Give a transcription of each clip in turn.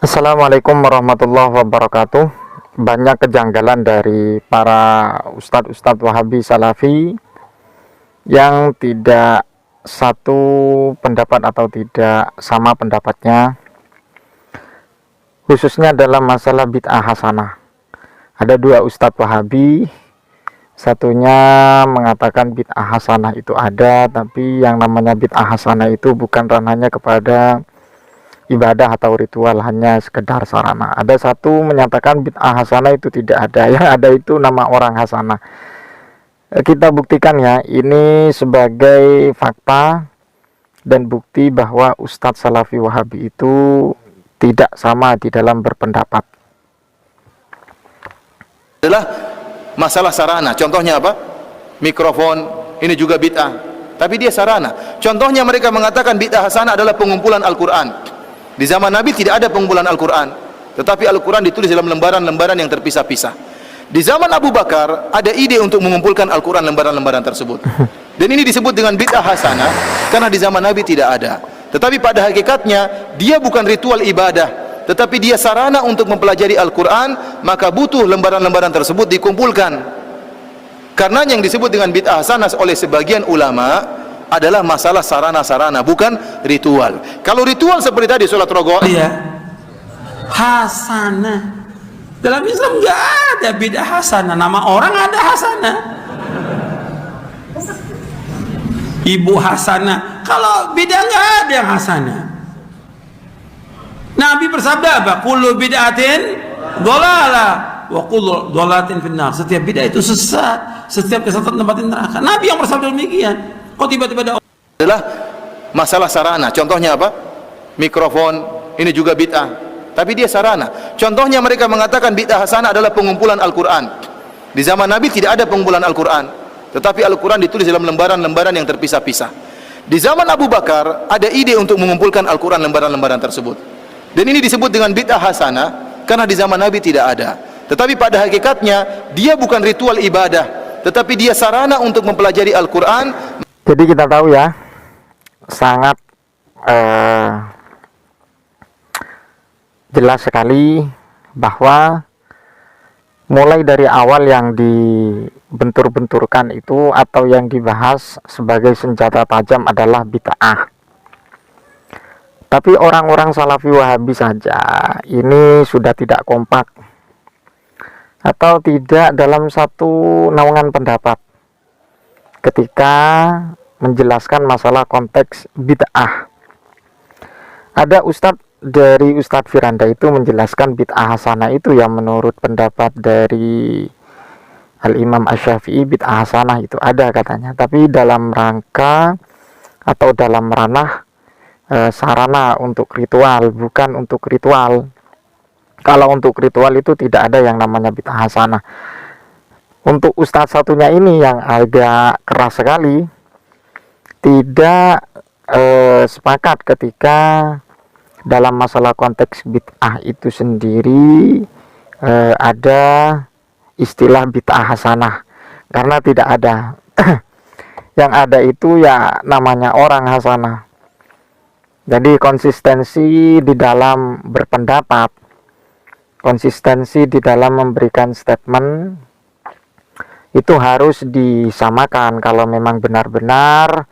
Assalamualaikum warahmatullahi wabarakatuh. Banyak kejanggalan dari para ustadz-ustadz Wahabi Salafi yang tidak satu pendapat atau tidak sama pendapatnya, khususnya dalam masalah bid'ah hasanah. Ada dua ustadz Wahabi, satunya mengatakan bid'ah hasanah itu ada, tapi yang namanya bid'ah hasanah itu bukan ranahnya kepada ibadah atau ritual, hanya sekedar sarana. Ada satu menyatakan bid'ah hasanah itu tidak ada, yang ada itu nama orang hasanah. Kita buktikan ya, ini sebagai fakta dan bukti bahwa Ustadz Salafi Wahabi itu tidak sama di dalam berpendapat. Adalah masalah sarana. Contohnya apa? Mikrofon, ini juga bid'ah, tapi dia sarana. Contohnya mereka mengatakan bid'ah hasanah adalah pengumpulan Al-Quran. Di zaman Nabi tidak ada pengumpulan Al-Quran, tetapi Al-Quran ditulis dalam lembaran-lembaran yang terpisah-pisah. Di zaman Abu Bakar ada ide untuk mengumpulkan Al-Quran lembaran-lembaran tersebut, dan ini disebut dengan bid'ah hasanah karena di zaman Nabi tidak ada. Tetapi pada hakikatnya dia bukan ritual ibadah, tetapi dia sarana untuk mempelajari Al-Quran. Maka butuh lembaran-lembaran tersebut dikumpulkan. Karena yang disebut dengan bid'ah hasanah oleh sebagian ulama adalah masalah sarana-sarana, bukan ritual. Kalau ritual seperti tadi sholat rogo, iya, hasanah. Dalam Islam nggak ada bid'ah hasanah. Nama orang ada hasanah. Ibu hasanah. Kalau bid'ah nggak ada yang hasanah. Nabi bersabda apa? Kullu bid'atin dhalalah wa kullu dhalalatin finnar. Setiap bid'ah itu sesat, setiap kesesatan tempatin neraka. Nabi yang bersabda demikian. Kok tiba-tiba ada adalah masalah sarana. Contohnya apa? Mikrofon, ini juga bid'ah, tapi dia sarana. Contohnya mereka mengatakan bid'ah hasanah adalah pengumpulan Al-Quran. Di zaman Nabi tidak ada pengumpulan Al-Quran, tetapi Al-Quran ditulis dalam lembaran-lembaran yang terpisah-pisah. Di zaman Abu Bakar ada ide untuk mengumpulkan Al-Quran lembaran-lembaran tersebut, dan ini disebut dengan bid'ah hasanah karena di zaman Nabi tidak ada. Tetapi pada hakikatnya dia bukan ritual ibadah, tetapi dia sarana untuk mempelajari Al-Quran. Jadi kita tahu ya, sangat jelas sekali bahwa mulai dari awal yang dibentur-benturkan itu atau yang dibahas sebagai senjata tajam adalah bid'ah. Tapi orang-orang Salafi Wahabi saja ini sudah tidak kompak atau tidak dalam satu naungan pendapat ketika menjelaskan masalah konteks bid'ah. Ada ustadz dari Ustadz Firanda itu menjelaskan bid'ah hasanah itu yang menurut pendapat dari Al-Imam Asy-Syafi'i, bid'ah hasanah itu ada katanya, tapi dalam rangka atau dalam ranah sarana untuk ritual, bukan untuk ritual. Kalau untuk ritual itu tidak ada yang namanya bid'ah hasanah. Untuk ustadz satunya ini yang agak keras sekali, tidak sepakat ketika dalam masalah konteks bid'ah itu sendiri ada istilah bid'ah hasanah, karena tidak ada. Yang ada itu ya namanya orang hasanah. Jadi konsistensi di dalam berpendapat, konsistensi di dalam memberikan statement itu harus disamakan kalau memang benar-benar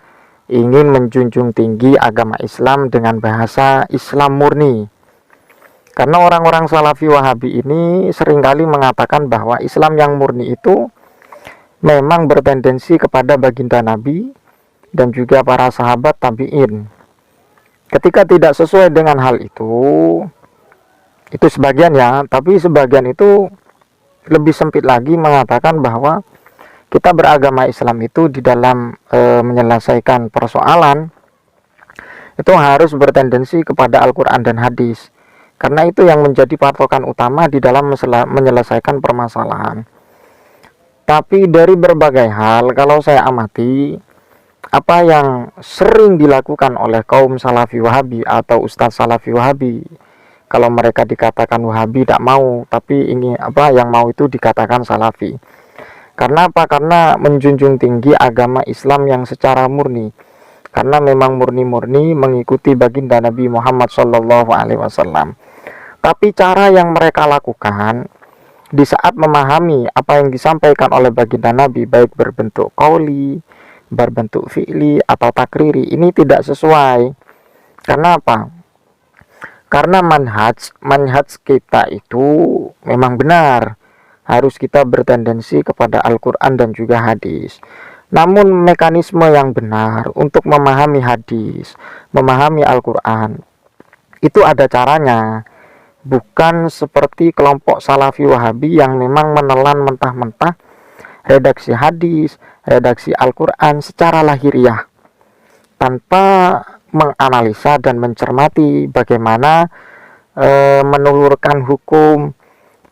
ingin menjunjung tinggi agama Islam dengan bahasa Islam murni. Karena orang-orang Salafi Wahabi ini seringkali mengatakan bahwa Islam yang murni itu memang bertendensi kepada baginda Nabi dan juga para sahabat tabi'in. Ketika tidak sesuai dengan hal itu sebagian ya, tapi sebagian itu lebih sempit lagi mengatakan bahwa kita beragama Islam itu di dalam menyelesaikan persoalan itu harus bertendensi kepada Al-Quran dan hadis, karena itu yang menjadi patokan utama di dalam menyelesaikan permasalahan. Tapi dari berbagai hal, kalau saya amati apa yang sering dilakukan oleh kaum Salafi Wahabi atau Ustadz Salafi Wahabi, kalau mereka dikatakan Wahabi tidak mau, tapi ini yang mau itu dikatakan Salafi. Karena apa? Karena menjunjung tinggi agama Islam yang secara murni. Karena memang murni-murni mengikuti baginda Nabi Muhammad SAW. Tapi cara yang mereka lakukan di saat memahami apa yang disampaikan oleh baginda Nabi, baik berbentuk qauli, berbentuk fi'li atau takriri, ini tidak sesuai. Karena apa? Karena manhaj kita itu memang benar, harus kita bertendensi kepada Al-Quran dan juga hadis. Namun mekanisme yang benar untuk memahami hadis, memahami Al-Quran, itu ada caranya. Bukan seperti kelompok Salafi Wahabi yang memang menelan mentah-mentah redaksi hadis, redaksi Al-Quran secara lahiriah, tanpa menganalisa dan mencermati bagaimana menulurkan hukum,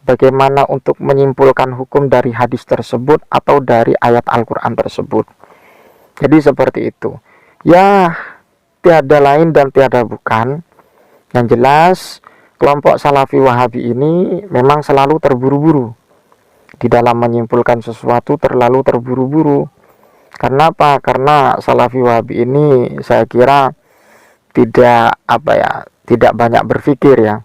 bagaimana untuk menyimpulkan hukum dari hadis tersebut atau dari ayat Al-Quran tersebut. Jadi seperti itu. Ya, tiada lain dan tiada bukan. Yang jelas, kelompok Salafi Wahabi ini memang selalu terburu-buru di dalam menyimpulkan sesuatu, terlalu terburu-buru. Karena apa? Karena Salafi Wahabi ini saya kira tidak banyak berpikir ya.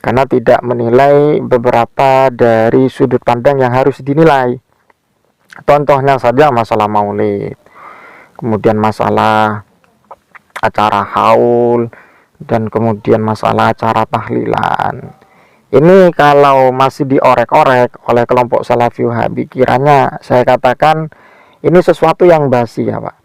Karena tidak menilai beberapa dari sudut pandang yang harus dinilai. Contohnya saja masalah maulid, kemudian masalah acara haul, dan kemudian masalah acara tahlilan. Ini kalau masih diorek-orek oleh kelompok Salafi Wahabi, kiranya saya katakan ini sesuatu yang basi ya Pak.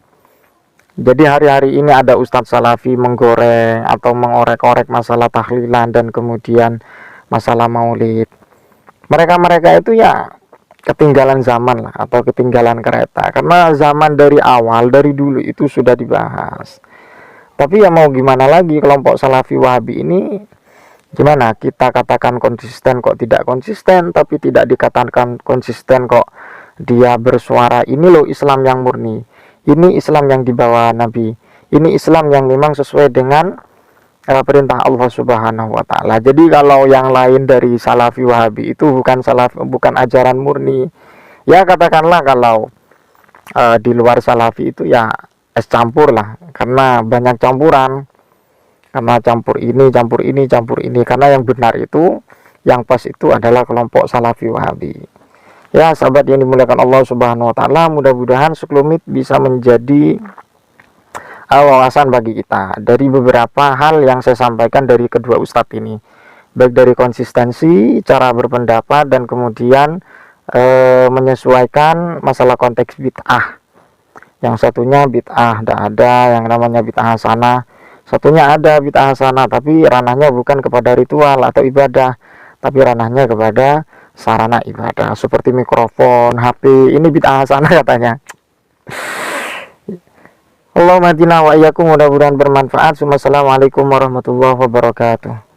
Jadi hari-hari ini ada Ustadz Salafi menggoreng atau mengorek-orek masalah tahlilan dan kemudian masalah maulid. Mereka itu ya ketinggalan zaman lah, atau ketinggalan kereta. Karena zaman dari awal, dari dulu itu sudah dibahas. Tapi ya mau gimana lagi, kelompok Salafi Wahabi ini gimana kita katakan konsisten kok tidak konsisten, tapi tidak dikatakan konsisten kok dia bersuara ini loh Islam yang murni, ini Islam yang dibawa Nabi, ini Islam yang memang sesuai dengan perintah Allah Subhanahu wa taala. Jadi kalau yang lain dari Salafi Wahabi itu bukan ajaran murni. Ya katakanlah kalau di luar Salafi itu ya es campur lah, karena banyak campuran, karena campur ini, karena yang benar itu, yang pas itu adalah kelompok Salafi Wahabi. Ya sahabat yang dimuliakan Allah Subhanahu wa taala, mudah-mudahan sekelumit bisa menjadi wawasan bagi kita dari beberapa hal yang saya sampaikan dari kedua ustadz ini, baik dari konsistensi cara berpendapat dan kemudian menyesuaikan masalah konteks bid'ah. Yang satunya bid'ah tidak ada yang namanya bid'ah hasanah, satunya ada bid'ah hasanah tapi ranahnya bukan kepada ritual atau ibadah, tapi ranahnya kepada sarana ibadah seperti mikrofon, HP. Ini bid'ah hasanah katanya. Allahumma hadina wa iyyakum, mudah-mudahan bermanfaat. Assalamualaikum warahmatullahi wabarakatuh.